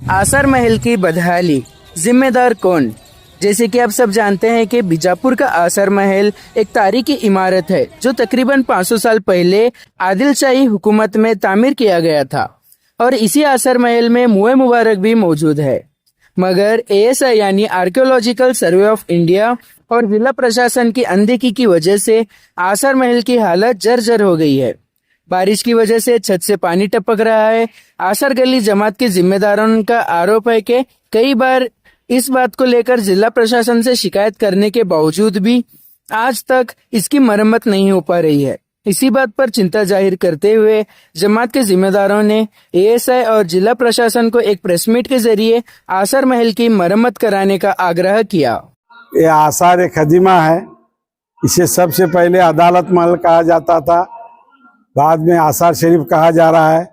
आसर महल की बदहाली, जिम्मेदार कौन? जैसे कि आप सब जानते हैं कि बीजापुर का आसर महल एक तारीखी इमारत है जो तकरीबन 500 साल पहले आदिलशाही हुकूमत में तामीर किया गया था और इसी आसर महल में मुए मुबारक भी मौजूद है। मगर एएसआई यानी आर्कियोलॉजिकल सर्वे ऑफ इंडिया और जिला प्रशासन की अनदेखी की वजह से आसर महल की हालत जर्जर हो गई है। बारिश की वजह से छत से पानी टपक रहा है। आसर गली जमात के जिम्मेदारों का आरोप है कि कई बार इस बात को लेकर जिला प्रशासन से शिकायत करने के बावजूद भी आज तक इसकी मरम्मत नहीं हो पा रही है। इसी बात पर चिंता जाहिर करते हुए जमात के जिम्मेदारों ने एएसआई और जिला प्रशासन को एक प्रेस मीट के जरिए आसर महल की मरम्मत कराने का आग्रह किया। ये आसार एक खदीमा है। इसे सबसे पहले अदालत महल कहा जाता था, बाद में आसार शरीफ कहा जा रहा है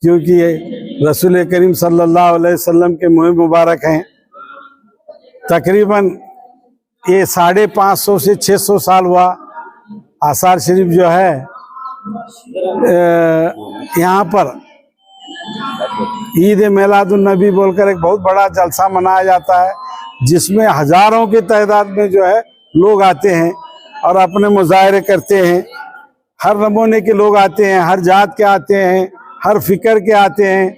क्योंकि ये रसूल करीम सल्लल्लाहु अलैहि वसल्लम के मुँह मुबारक हैं। तकरीबन ये 550 से 600 साल हुआ। आसार शरीफ जो है यहाँ पर ईद मिलादुन नबी बोलकर एक बहुत बड़ा जलसा मनाया जाता है जिसमें हजारों की तादाद में जो है लोग आते हैं और अपने मुजाहरे करते हैं। हर नमूने के लोग आते हैं, हर जात के आते हैं, हर फिक्र के आते हैं।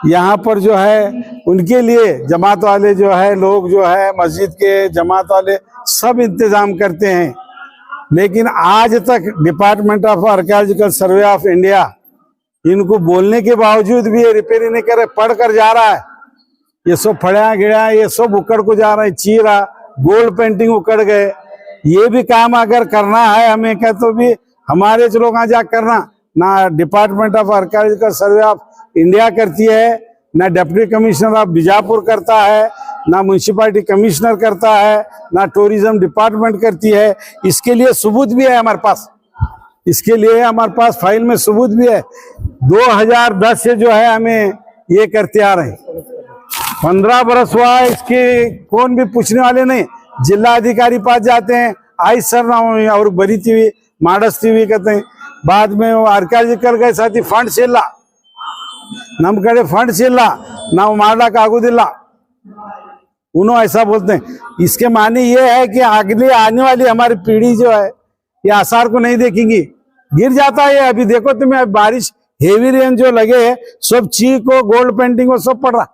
यहाँ पर जो है उनके लिए जमात वाले जो है लोग जो है मस्जिद के जमात वाले सब इंतजाम करते हैं। लेकिन आज तक department of archaeological survey of India इनको बोलने के बावजूद भी ये रिपेयर नहीं करे, पढ़ कर जा रहा है। ये सब फड़ा गिड़ा, ये सब उकड़ को जा रहा है, चीरा गोल्ड पेंटिंग उकड़ गए। ये भी काम अगर करना है हमें क्या तो भी हमारे लोग वहाँ जा करना, ना department of archaeological survey of India करती है, ना डिप्टी कमिश्नर ऑफ बीजापुर करता है, ना म्यूनसिपालिटी कमिश्नर करता है, ना टूरिज्म डिपार्टमेंट करती है। इसके लिए सबूत भी है हमारे पास, इसके लिए हमारे पास फाइल में सबूत भी है। 2010 से जो है हमें ये करते आ रहे हैं, 15 बरस हुआ है। इसके कौन भी पूछने वाले नहीं। जिला अधिकारी पास जाते हैं, आई सर ना और बड़ी थी माडस थी कहते हैं। बाद में वो आर्कियोलॉजिकल गए साथी फंड सिल्ला नम कड़े फंड सिल्ला ना माडा कागुदिल्ला उन्होंने ऐसा बोलते हैं। इसके माने ये है कि अगली आने वाली हमारी पीढ़ी जो है ये आसार को नहीं देखेंगी, गिर जाता है। अभी देखो तुम्हें बारिश हेवी रेन जो लगे है सब चीक को गोल्ड पेंटिंग को सब पड़ रहा।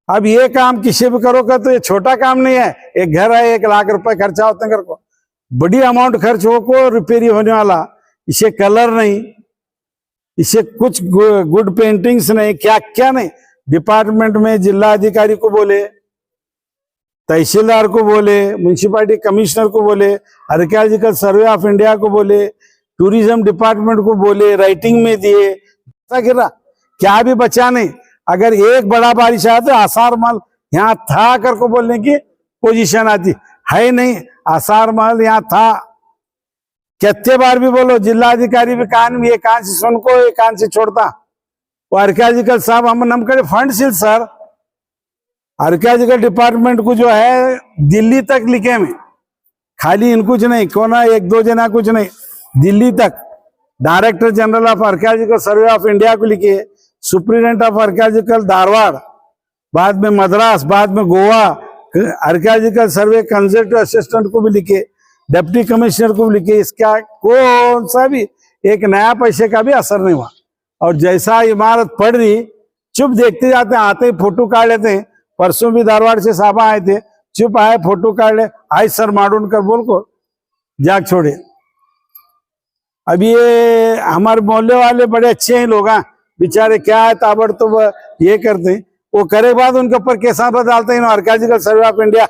अब ये काम किसी भी करोगे तो ये छोटा काम नहीं है। एक घर है, 1 लाख रुपए खर्चा होते हैं घर को, बड़ी अमाउंट खर्च हो को रिपेयरी होने वाला। इसे कलर नहीं, इसे कुछ गुड पेंटिंग्स नहीं, क्या क्या नहीं। डिपार्टमेंट में जिला अधिकारी को बोले, तहसीलदार को बोले, म्यूनसिपालिटी कमिश्नर को बोले, आर्कियोलॉजिकल सर्वे ऑफ इंडिया को बोले, टूरिज्म डिपार्टमेंट को बोले, राइटिंग में दिए, गिरा क्या भी बचा नहीं। अगर एक बड़ा बारिश आया तो आसार महल यहाँ था कर को बोलने की पोजीशन आती है नहीं। आसार महल यहाँ था, कितने बार भी बोलो, जिला अधिकारी भी कान ये कान से सुन को ये कान से छोड़ता। वो आर्कियोलॉजिकल साहब हम नम करे फंड सिल सर आर्कियोलॉजिकल डिपार्टमेंट को जो है दिल्ली तक लिखे में, खाली इन कुछ नहीं, कोना 1-2 जना कुछ नहीं, दिल्ली तक director general of archaeological survey of India को लिखे, सुप्रिटेंडेंट ऑफ आर्कियोलॉजिकल धारवाड़, बाद में मद्रास, बाद में गोवा आर्कियोलॉजिकल सर्वे कंजर्वेटिव असिस्टेंट को भी लिखे, डिप्टी कमिश्नर को भी लिखे। इसका कौन सा भी एक नया पैसे का भी असर नहीं हुआ। और जैसा इमारत पड़ रही चुप देखते जाते हैं, आते ही फोटो काट लेते हैं। परसों भी धारवाड़ से साहब आए थे, चुप आए फोटो काट ले, आई सर माडून कर बोल को जाग छोड़े। अब ये हमारे मोहल्ले वाले बड़े अच्छे हैं लोग, बेचारे क्या है ताबड़ तो ये करते हैं। वो करे बाद उनके ऊपर केसा पर डालते हैं आर्कियोलॉजिकल सर्वे ऑफ इंडिया,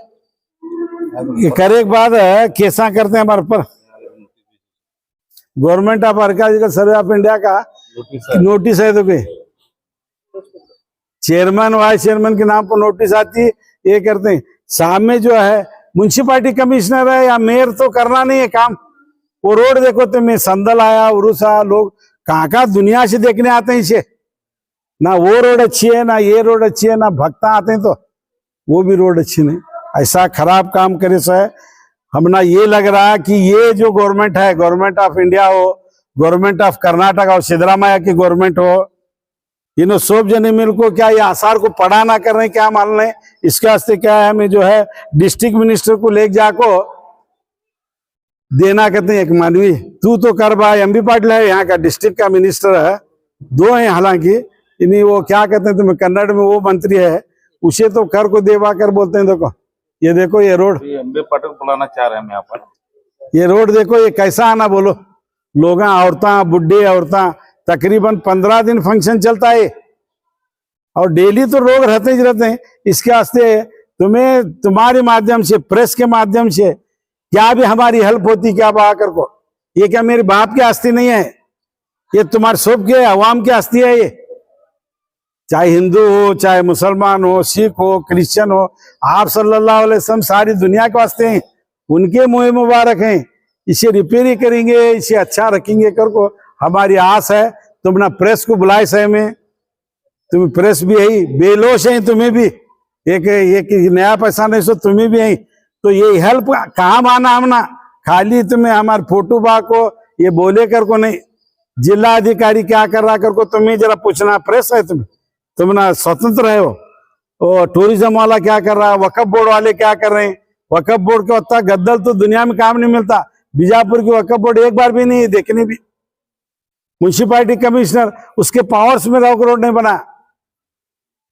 ये करे बाद केसा करते हैं हमारे ऊपर। Government of archaeological survey of India का नोटिस है तो चेयरमैन वाइस चेयरमैन के नाम पर नोटिस आती है, ये करते हैं। सामने जो है म्यूनसिपालिटी कमिश्नर है या मेयर तो करना नहीं है काम। वो रोड देखो तुम्हें, संदल आया, उरुसा, लोग कहाँ दुनिया से देखने आते हैं इसे। ना वो रोड अच्छी है, ना ये रोड अच्छी है, ना भक्ता आते हैं तो वो भी रोड अच्छी नहीं। ऐसा खराब काम करे से हम ना ये लग रहा है कि ये जो गवर्नमेंट है, गवर्नमेंट ऑफ इंडिया हो, गवर्नमेंट ऑफ कर्नाटक हो, सिद्धरामैया की गवर्नमेंट हो, इन्हों सोप जने मिल को क्या ये आसार को पढ़ा ना कर रहे क्या मालूम नहीं। इसके वास्ते क्या है, हमें जो है डिस्ट्रिक्ट मिनिस्टर को ले जाको देना कहते हैं एक मानवी तू तो कर भाई। एमबी पाटिल है यहाँ का डिस्ट्रिक्ट का मिनिस्टर है, दो हैं हालांकि, इन्हीं वो क्या कहते हैं तुम्हें कन्नड़ में वो मंत्री है, उसे तो कर को देवा कर बोलते हैं। देखो ये रोड एमबी पाटिल बुलाना चाह रहे हैं हम यहाँ पर। ये रोड देखो ये कैसा आना बोलो, लोग औरतां बुढ़े औरतां तकरीबन 15 दिन फंक्शन चलता है और डेली तो लोग रहते ही रहते हैं। इसके वास्ते तुम्हें तुम्हारे माध्यम से प्रेस के माध्यम से क्या भी हमारी हेल्प होती क्या बाकर को, ये क्या मेरे बाप की आस्ती नहीं है, ये तुम्हारे सब के अवाम की आस्ती है। ये चाहे हिंदू हो चाहे मुसलमान हो सिख हो क्रिश्चियन हो, आप सल्लल्लाहु अलैहि वसल्लम सारी दुनिया के वास्ते हैं, उनके मुँह मुबारक हैं। इसे रिपेयरिंग करेंगे, इसे अच्छा रखेंगे कर को हमारी आस है। तुम ना प्रेस को बुलाए सही में, तुम प्रेस भी है बेलोश है, तुम्हें भी एक नया पैसा नहीं सो तुम्हें भी है। तो ये हेल्प काम आना हमना खाली तुम्हें हमारे फोटो बा को ये बोले कर को नहीं, जिला अधिकारी क्या कर रहा कर को तुम्हें जरा पूछना। प्रेस है तुम ना स्वतंत्र है हो। और टूरिज्म वाला क्या कर रहा है, वक्फ बोर्ड वाले क्या कर रहे हैं। वक्फ बोर्ड के उतना गद्दल तो दुनिया में काम नहीं मिलता, बीजापुर की वक्फ बोर्ड एक बार भी नहीं देखने भी। म्यूनसिपालिटी कमिश्नर उसके पावर्स में रॉक रोड नहीं बना।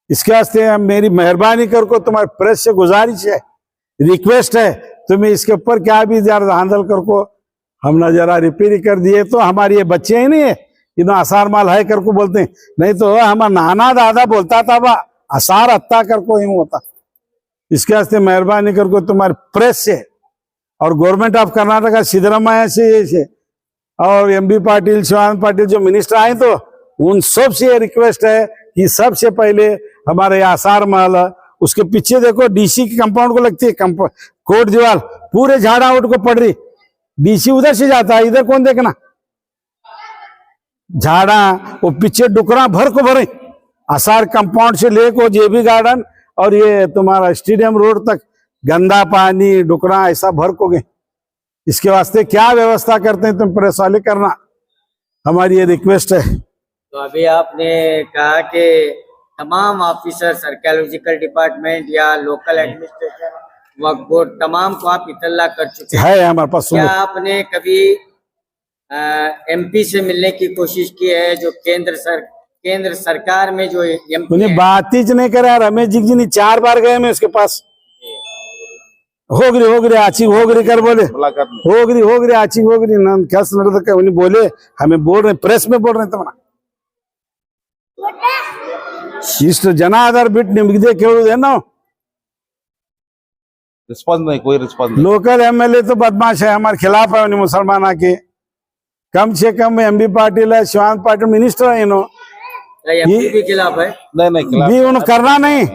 इसके वास्ते मेरी मेहरबानी कर को तुम्हारे प्रेस से गुजारिश है, रिक्वेस्ट है, तुम्हें इसके ऊपर क्या भी जरा हैंडल कर को हम ना जरा रिपेयरिंग कर दिए तो हमारे ये बच्चे ही नहीं है इन्हों आसार माल है कर को बोलते हैं। नहीं तो हमारा नाना दादा बोलता था बा आसार अत्ता कर को यूं होता। इसके वास्ते मेहरबानी कर को तुम्हारे प्रेस से और गवर्नमेंट ऑफ कर्नाटका सिद्धरामैया से और एमबी पाटिल शिवानंद पाटिल जो मिनिस्टर आए तो उन सब से रिक्वेस्ट है कि सबसे पहले हमारे आसार महल, उसके पीछे देखो डीसी की कंपाउंड को लगती है कोट दीवार पूरे झाड़ा उठ को पड़ रही, डीसी उधर से जाता है, इधर कौन देखना झाड़ा, वो पीछे डुकरा भर को भरे आसार कंपाउंड से लेको जेबी गार्डन और ये तुम्हारा स्टेडियम रोड तक गंदा पानी डुकरा ऐसा भर को गए। इसके वास्ते क्या व्यवस्था करते हैं तुम प्रेस वाले करना, हमारी ये रिक्वेस्ट है। तो अभी आपने कहा कि तमाम ऑफिसर्स आर्कियोलॉजिकल डिपार्टमेंट या लोकल एडमिनिस्ट्रेशन वक्फ बोर्ड तमाम को आप इतला कर चुके हैं। है हमारे पास। क्या आपने कभी एमपी से मिलने की कोशिश की है, जो केंद्र सरकार में जो एमपी उन्हें बात ही नहीं करा। रमेश जी ने 4 बार गए मैं उसके पास, होगरी आची होगरी कर बोले, होगरी आची होगरी कैसे उन्हें बोले हमें बोल रहे प्रेस में बोल रहे तुम्हारा इष्ट जनाधार बिट निम्गदे केवल ना रिस्पॉन्स नहीं, कोई रिस्पॉन्स नहीं। लोकल एमएलए तो बदमाश है, हमारे खिलाफ है उन्हें मुसलमान आके। कम से कम एमबी पाटिल है शिवानंद पाटिल मिनिस्टर है, इन्हों एमपी के खिलाफ है। नहीं खिलाफ भी उन्होंने करना नहीं,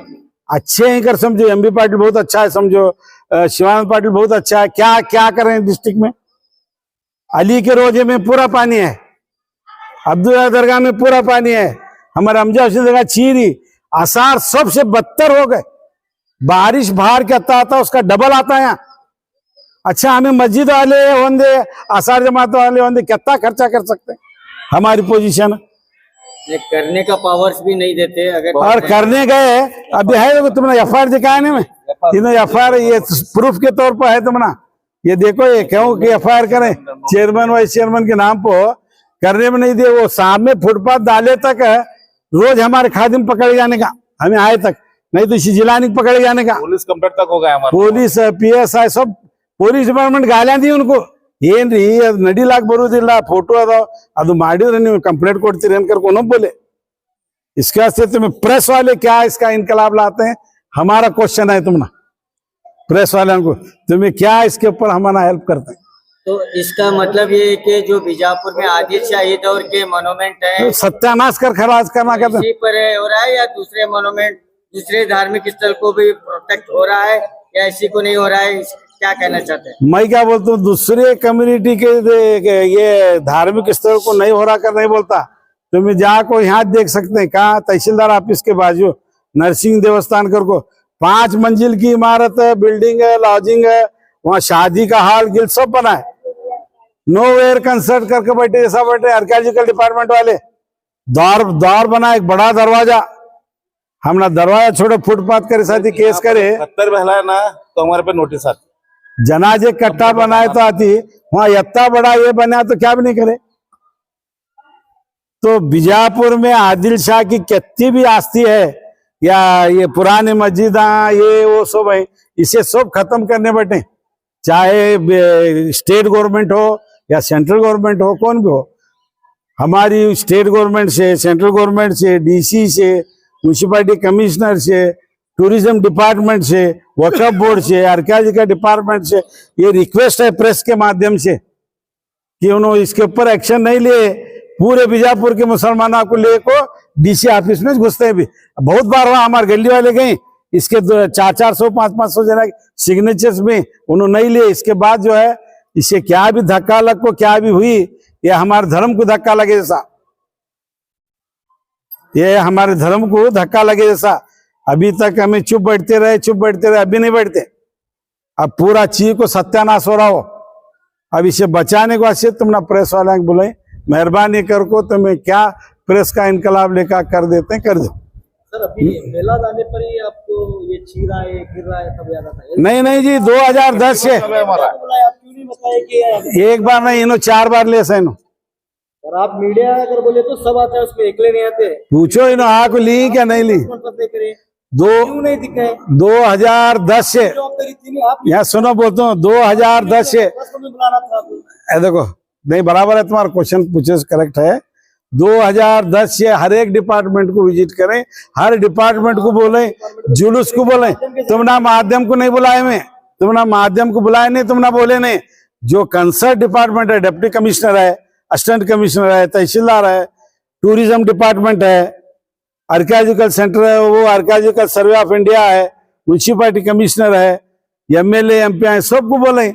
अच्छे ही कर समझो। एमबी पाटिल बहुत अच्छा है समझो, शिवानंद पाटिल बहुत अच्छा है। क्या क्या कर रहे हैं डिस्ट्रिक्ट में, अली के रोजे में पूरा पानी है, अब्दुल्ला दरगाह में पूरा पानी है, हमारे अमजा हुसैन दरगाह चीरी आसार सबसे बदतर हो गए। बारिश बाहर क्या आता उसका डबल आता है यहाँ। अच्छा हमें मस्जिद वाले होंगे आसार जमात वाले होंगे कितना खर्चा कर सकते हैं, हमारी पोजीशन ये करने का पावर्स भी नहीं देते। अगर और करने गए अभी है तुमने एफआईआर दिखाया नहीं में, इन्होंने एफआईआर ये प्रूफ के तौर पर है तुमना, ये देखो ये क्यों कि एफआईआर करें चेयरमैन वाइस चेयरमैन के नाम पर करने में नहीं दिए। वो सामने फुटपाथ डाले तक रोज हमारे खादिम पकड़े जाने का, हमें आए तक, नहीं तो इसी जिलानी पकड़े जाने का। पुलिस कंप्लेंट तक हो गया हमारा, पुलिस पीएसआई सब पुलिस डिपार्टमेंट गालियां दी उनको। ಏನ್ರಿ ಅದು ನಡಿಲಾಕ್ ಬರುವುದಿಲ್ಲ, फोटो ಅದು ಮಾಡಿದ್ರೆ ನೀವು कंप्लेंट ಕೊಡ್ತೀರಿ ಅಂತ कौन बोले। इसके वास्ते तुम्हें प्रेस वाले क्या इसका इनकलाब लाते हैं, हमारा क्वेश्चन है तुमना प्रेस वाले को तुम्हें क्या इसके ऊपर हमारा हेल्प करते हैं। तो इसका मतलब ये है कि जो बीजापुर में आदिल शाही दौर के मोनूमेंट है तो सत्यानाश कर खराज करना कहते इसी पर हो रहा है, या दूसरे मोनूमेंट दूसरे धार्मिक स्थल को भी प्रोटेक्ट हो रहा है, या इसी को नहीं हो रहा है, क्या कहना चाहते हैं। मैं क्या बोलता हूँ दूसरे कम्युनिटी के ये धार्मिक स्थल को नहीं हो रहा कर नहीं बोलता। तुम्हें जाको यहाँ देख सकते हैं, कहाँ तहसीलदार ऑफिस के बाजू नरसिंह देवस्थान कर को 5 मंजिल की इमारत है, बिल्डिंग है, लॉजिंग है, वहाँ शादी का हॉल गिल सब बना है। नो वेयर कंसर्ट करके बैठे, ऐसा बैठे आर्कियोलॉजिकल डिपार्टमेंट वाले। द्वार बना, एक बड़ा दरवाजा, हमने दरवाजा छोड़े फुटपाथ करे साथी केस करे, 70 बहला है ना तो हमारे पे नोटिस आती। जनाजे कट्टा बनाए तो आती, वहां इतना बड़ा ये बना तो क्या भी नहीं करे। तो बीजापुर में आदिल शाह की कितनी भी आस्ती है या ये पुराने मस्जिद ये वो सब है, इसे सब खत्म करने बैठे, चाहे स्टेट गवर्नमेंट हो या सेंट्रल गवर्नमेंट हो, कौन भी हो। हमारी स्टेट गवर्नमेंट से, सेंट्रल गवर्नमेंट से, डीसी से, म्यूनिसिपैलिटी कमिश्नर से, टूरिज्म डिपार्टमेंट से, वक्फ बोर्ड से, आर्कियोलॉजिकल डिपार्टमेंट से ये रिक्वेस्ट है प्रेस के माध्यम से कि उन्होंने इसके ऊपर एक्शन नहीं लिए। पूरे बीजापुर के मुसलमानों को लेको डीसी ऑफिस में घुसते भी बहुत बार वहां हमारे गली वाले गए, इसके 400-400 500 जना सिग्नेचर्स में उन्होंने नहीं लिए। इसके बाद जो है इसे क्या भी धक्का लग को क्या भी हुई, ये हमारे धर्म को धक्का लगे जैसा, ये हमारे धर्म को धक्का लगे जैसा। अभी तक हमें चुप बैठते रहे, अभी नहीं बैठते। अब पूरा चीज को सत्यानाश हो रहा हो। अब इसे बचाने को अच्छे तुम ना प्रेस वाले बोले मेहरबानी कर को तुम्हें क्या प्रेस का इनकलाब लेकर कर देते हैं, कर दो। सर अभी मेला जाने पर ही आपको ये छीन रहा है, गिर रहा है, तब याद आता है? नहीं जी, 2010 से हमारा आप क्यों नहीं बताए कि एक बार नहीं, इन्हों 4 बार ले सैनो। सर आप मीडिया अगर बोले तो सब आता है, उसमें अकेले नहीं आते। पूछो इन्हों आको ली क्या नहीं ली। क्यों नहीं दिखे? 2010 से, जवाबदारी थी नहीं, आप यहाँ सुनो बोलता हूँ, 2010 से बुलाना था आपको। देखो नहीं बराबर है, तुम्हारा क्वेश्चन पूछे करेक्ट है। 2010 से हर एक डिपार्टमेंट को विजिट करें, हर डिपार्टमेंट को बोले, जुलूस को बोले। तुम ना माध्यम को नहीं बुलाए, में तुम ना माध्यम को बुलाए नहीं, तुम ना बोले नहीं। जो कंसर्न डिपार्टमेंट है, डिप्टी कमिश्नर है, असिस्टेंट कमिश्नर है, तहसीलदार है, टूरिज्म डिपार्टमेंट है, आर्कियोलॉजिकल सेंटर है, वो आर्कियोलॉजिकल सर्वे ऑफ इंडिया है, म्यूनिसिपैलिटी कमिश्नर है, एमएलए एमपी है, सबको बोले।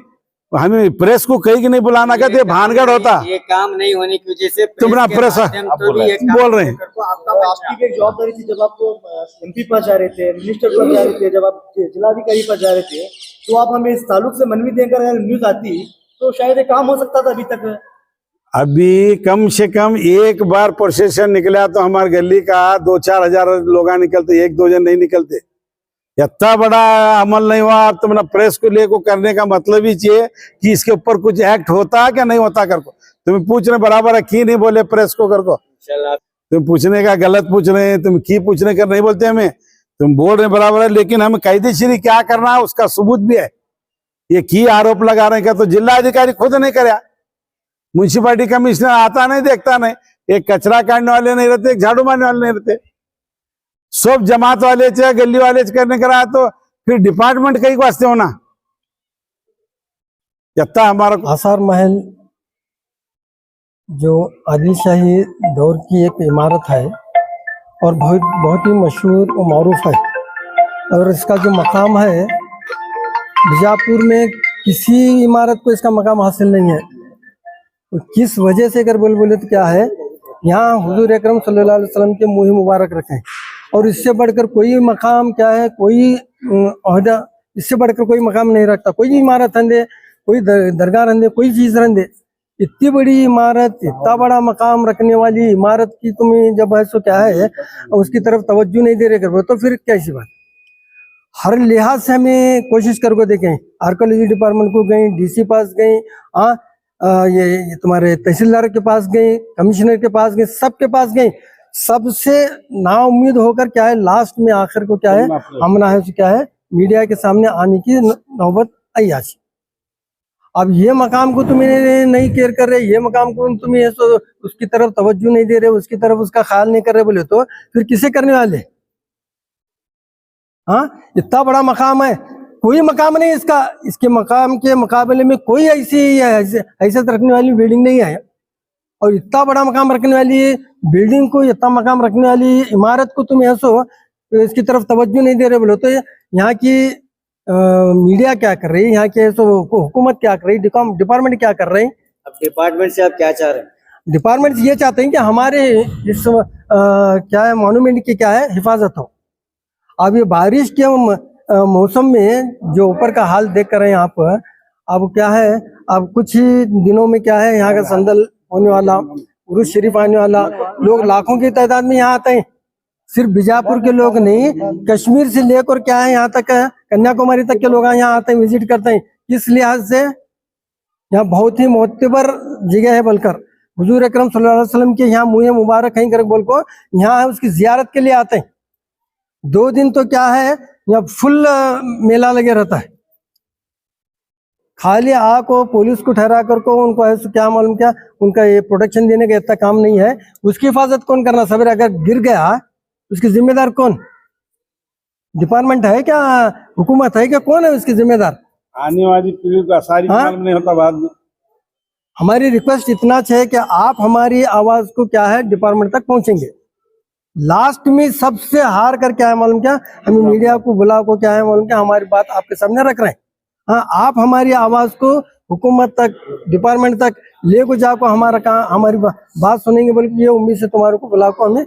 हमें प्रेस को कहीं नहीं बुलाना, कहते भानगढ़ होता। ये काम नहीं होने की वजह से तुमरा प्रेस बोल रहे हैं। आपकी एक जवाबदारी थी जब आप एमपी पास जा रहे थे, मिनिस्टर पास जा रहे थे, जब आप जिलाधिकारी पास जा रहे थे, तो आप हमें इस ताल्लुक से मनवी देकर अगर न्यूज आती तो शायद ये काम हो सकता था अभी तक। अभी कम से कम एक बार प्रोसेशन निकला तो हमारे गली का 2-4 हजार लोग निकलते, 1-2 जन नहीं निकलते। इतना बड़ा अमल नहीं हुआ। अब तुमने प्रेस को लेको करने का मतलब ही चाहिए कि इसके ऊपर कुछ एक्ट होता है क्या नहीं होता कर को। तुम्हें पूछ रहे बराबर है, की नहीं बोले प्रेस को कर को। तुम पूछने का गलत पूछ रहे हैं, तुम की पूछने कर नहीं बोलते हमें, तुम बोल रहे बराबर है, लेकिन हमें कायदेशीर क्या करना है उसका सबूत भी है। ये की आरोप लगा रहे हैं, तो जिला अधिकारी खुद नहीं कराया, म्यूनिसिपैलिटी कमिश्नर आता नहीं, देखता नहीं, एक कचरा काटने वाले नहीं रहते, एक झाड़ू मारने वाले नहीं रहते, सब जमात वाले चाहे गली वाले करने करा, तो फिर डिपार्टमेंट कहीं वास्ते होना। इतना हमारा आसार महल जो आदिल शाही दौर की एक इमारत है और बहुत ही मशहूर और मारूफ है, और इसका जो मकाम है बीजापुर में किसी इमारत को इसका मकाम हासिल नहीं है। तो किस वजह से अगर बोले तो क्या है, यहाँ हुजूर अकरम सल्लल्लाहु अलैहि वसल्लम के मुँह मुबारक रखें, और इससे बढ़कर कोई मकाम क्या है, कोई ओहदा इससे बढ़कर कोई मकाम नहीं रखता। कोई इमारत रंदे, कोई दरगाह रंदे, कोई चीज रंदे, इतनी बड़ी इमारत, इतना बड़ा मकाम रखने वाली इमारत की तुम्हें जब है सो क्या है उसकी तरफ तवज्जो नहीं दे रहे कर, तो फिर कैसी बात। हर लिहाज से हमें कोशिश करके देखें, आर्कियोलॉजी डिपार्टमेंट को गए, डीसी पास गए, ये तुम्हारे तहसीलदार के पास गए, कमिश्नर के पास गए, सबके पास गए, सबसे नाउम्मीद होकर क्या है लास्ट में आखिर को क्या है हमना है क्या है मीडिया के सामने आने की नौबत आई आज। अब ये मकाम को तुम्हें नहीं केयर कर रहे, ये मकाम को तुम्हें उसकी तरफ तवज्जो नहीं दे रहे, उसकी तरफ उसका ख्याल नहीं कर रहे, बोले तो फिर किसे करने वाले। हाँ, इतना बड़ा मकाम है, कोई मकाम नहीं इसका, इसके मकाम के मुकाबले में कोई ऐसी हैसियत रखने वाली बिल्डिंग नहीं है। और इतना बड़ा मकाम रखने वाली बिल्डिंग को, इतना मकाम रखने वाली इमारत को तुम ऐसो इसकी तरफ तवज्जो नहीं दे रहे, बोलो तो यहाँ की मीडिया क्या कर रही है, यहाँ के हुकूमत क्या कर रही है, डिपार्टमेंट क्या कर रहे हैं। अब डिपार्टमेंट से आप क्या चाह रहे हैं? डिपार्टमेंट ये चाहते हैं कि हमारे इस क्या है मॉन्यूमेंट की क्या है हिफाजत हो। अब ये बारिश के मौसम में जो ऊपर का हाल देख कर रहे हैं आप, अब क्या है, अब कुछ ही दिनों में क्या है यहाँ का संदल होने वाला, उरुस शरीफ आने वाला लोग लाखों की तादाद में यहाँ आते हैं। सिर्फ बीजापुर के लोग नहीं, कश्मीर से लेकर क्या है यहाँ तक कन्याकुमारी तक के लोग यहाँ आते हैं, विजिट करते हैं। इस लिहाज से यहाँ बहुत ही मोतबर जगह है बोलकर हुजूर अकरम सल्लल्लाहु अलैहि वसल्लम के यहाँ मुँह मुबारक कहीं कर बोल को यहाँ उसकी जियारत के लिए आते हैं। 2 दिन तो क्या है यहाँ फुल मेला लगे रहता है। खाली आको पुलिस को ठहरा कर को उनको ऐसे क्या मालूम क्या उनका ये प्रोटेक्शन देने का इतना काम नहीं है। उसकी हिफाजत कौन करना? सवेरे अगर गिर गया उसकी जिम्मेदार कौन? डिपार्टमेंट है क्या, हुकूमत है क्या, कौन है उसकी जिम्मेदार? आने वाली पीढ़ी को सारी मालूम नहीं होता बाद में। हमारी रिक्वेस्ट इतना है कि आप हमारी आवाज को क्या है डिपार्टमेंट तक पहुंचेंगे। लास्ट में सबसे हार कर क्या है मालूम क्या, हमें मीडिया को बुला को क्या है मालूम क्या हमारी बात आपके सामने रख रहे हैं। हाँ, आप हमारी आवाज को हुकूमत तक डिपार्टमेंट तक ले को जाको हमारा काम हमारी बात सुनेंगे बोल के ये उम्मीद से तुम्हारे को बुला को हमें